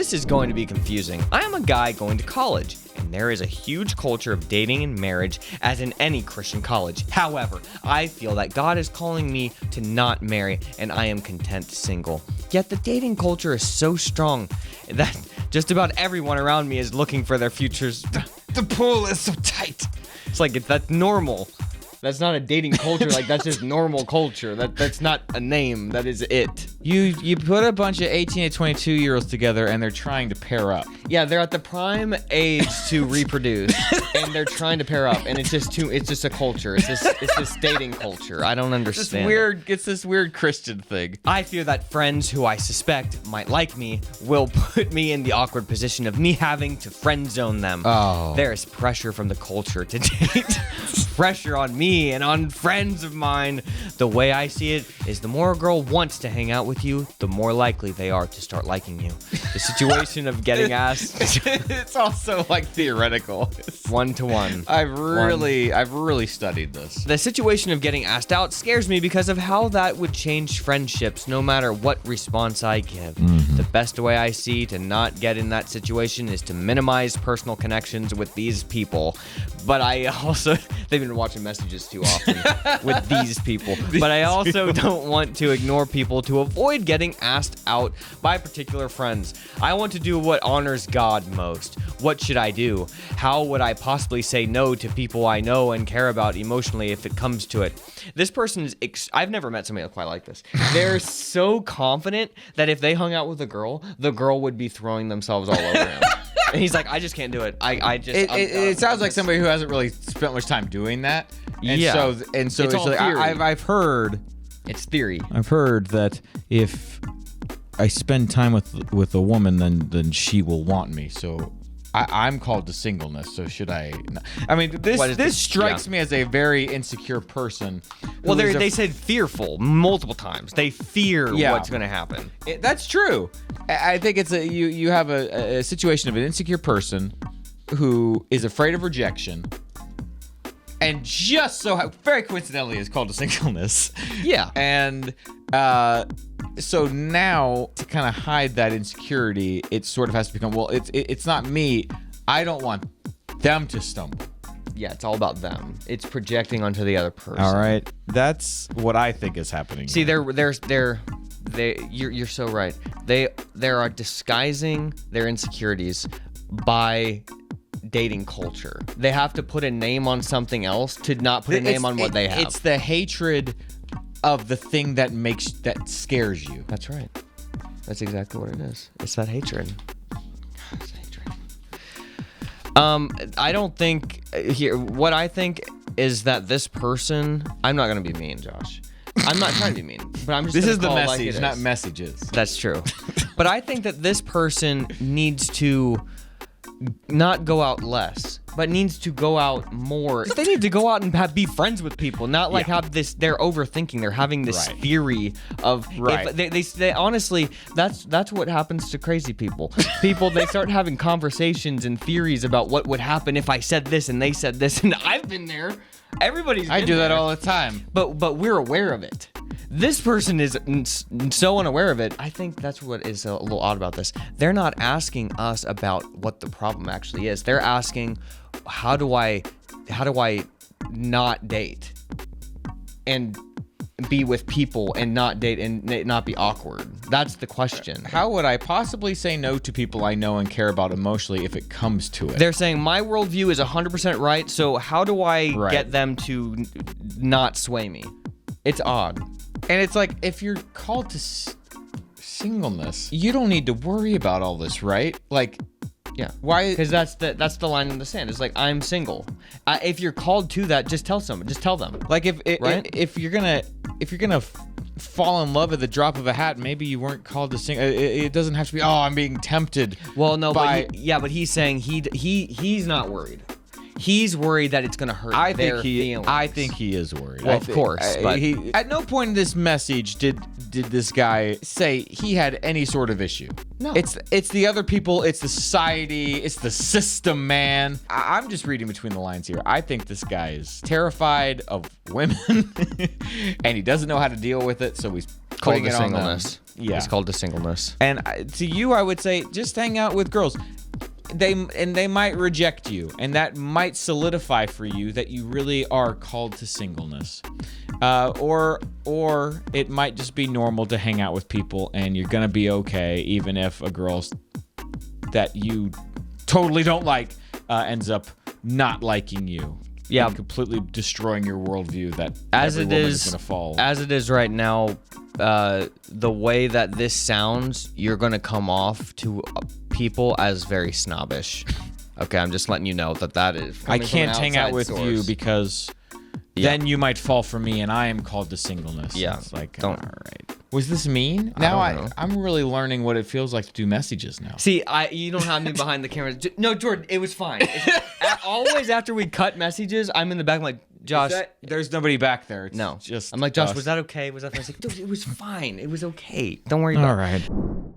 this is going to be confusing. I am a guy going to college, and there is a huge culture of dating and marriage as in any Christian college. However, I feel that God is calling me to not marry, and I am content single. Yet the dating culture is so strong that just about everyone around me is looking for their futures. The pool is so tight. It's like that's normal. That's not a dating culture. Like, that's just normal culture. That's not a name. That is it. You put a bunch of 18 to 22-year-olds together, and they're trying to pair up. Yeah, they're at the prime age to reproduce, and they're trying to pair up, and it's just a culture. It's this dating culture. I don't understand. It's this weird Christian thing. I fear that friends who I suspect might like me will put me in the awkward position of me having to friend zone them. Oh. There is pressure from the culture to date. Pressure on me and on friends of mine. The way I see it is the more a girl wants to hang out with you, the more likely they are to start liking you. The situation of getting asked. It's also like theoretical. 1-to-1. I've really studied this. The situation of getting asked out scares me because of how that would change friendships no matter what response I give. The best way I see to not get in that situation is to minimize personal connections with these people. But I also, they've been watching messages too often with these people. But I also don't want to ignore people to avoid getting asked out by particular friends. I want to do what honors God most. What should I do? How would I possibly say no to people I know and care about emotionally if it comes to it? This person is, I've never met somebody quite like this. They're so confident that if they hung out with a girl, the girl would be throwing themselves all over him. And he's like, I just can't do it. It sounds like somebody who hasn't really spent much time doing that. And Yeah. so it's all like, theory. I've heard It's theory. that if I spend time with a woman, then she will want me. So I'm called to singleness. So should I? I mean, this strikes me as a very insecure person. Well, they said fearful multiple times. They fear what's going to happen. That's true. I think it's you have a situation of an insecure person who is afraid of rejection, and just so very coincidentally is called to singleness. Yeah. And so now to kind of hide that insecurity, it sort of has to become, well, it's not me. I don't want them to stumble. Yeah, it's all about them. It's projecting onto the other person. All right, that's what I think is happening. See, you're so right. They are disguising their insecurities by dating culture. They have to put a name on something else to not put a name on what they have. It's the hatred of the thing that scares you. That's right. That's exactly what it is. It's that hatred. It's hatred. I don't think what I think is that this person, I'm not going to be mean, Josh. I'm not trying to be mean, but I'm just This is the call it message, like it not is. messages. That's true. But I think that this person needs to not go out less, but needs to go out more. They need to go out and be friends with people, not like have this. They're overthinking. They're having this theory of. Right. If they honestly, that's what happens to crazy people. People, they start having conversations and theories about what would happen if I said this and they said this, and I've been there. Everybody's been I do that there. all the time. But we're aware of it. This person is so unaware of it. I think that's what is a little odd about this. They're not asking us about what the problem actually is. They're asking, how do I not date and be with people and not date and not be awkward? That's the question. How would I possibly say no to people I know and care about emotionally if it comes to it? They're saying my worldview is 100% right, so how do I get them to not sway me? It's odd. And it's like, if you're called to singleness, you don't need to worry about all this, right? Like, yeah. Why? Because that's the line in the sand. It's like, I'm single. If you're called to that, just tell someone. Just tell them. Like, if you're gonna fall in love at the drop of a hat, maybe you weren't called to sing. It doesn't have to be. Oh, I'm being tempted. Well, no, but he's saying he's not worried. He's worried that it's going to hurt their feelings. I think he is worried. Well, of course. But at no point in this message did this guy say he had any sort of issue. No. It's the other people. It's the society. It's the system, man. I'm just reading between the lines here. I think this guy is terrified of women, and he doesn't know how to deal with it. So he's called putting the it on them. singleness. Yeah. It's called the singleness. And to you, I would say just hang out with girls. They might reject you, and that might solidify for you that you really are called to singleness. Or it might just be normal to hang out with people, and you're gonna be okay, even if a girl that you totally don't like ends up not liking you. Yeah, and completely destroying your worldview. That as every it woman is gonna fall. As it is right now, the way that this sounds, you're gonna come off to people as very snobbish. Okay, I'm just letting you know that is. I can't hang out with source. you because then you might fall for me, and I am called to singleness. Yeah, it's like don't. All right. Was this mean? Now I'm really learning what it feels like to do messages now. See, you don't have me behind the camera. No, Jordan, it was fine. Always after we cut messages, I'm in the back. I'm like, Josh, there's nobody back there. It's no, just I'm like, Josh, us. was that okay? Was that? I was like, dude, it was fine. It was okay. Don't worry about it. All right.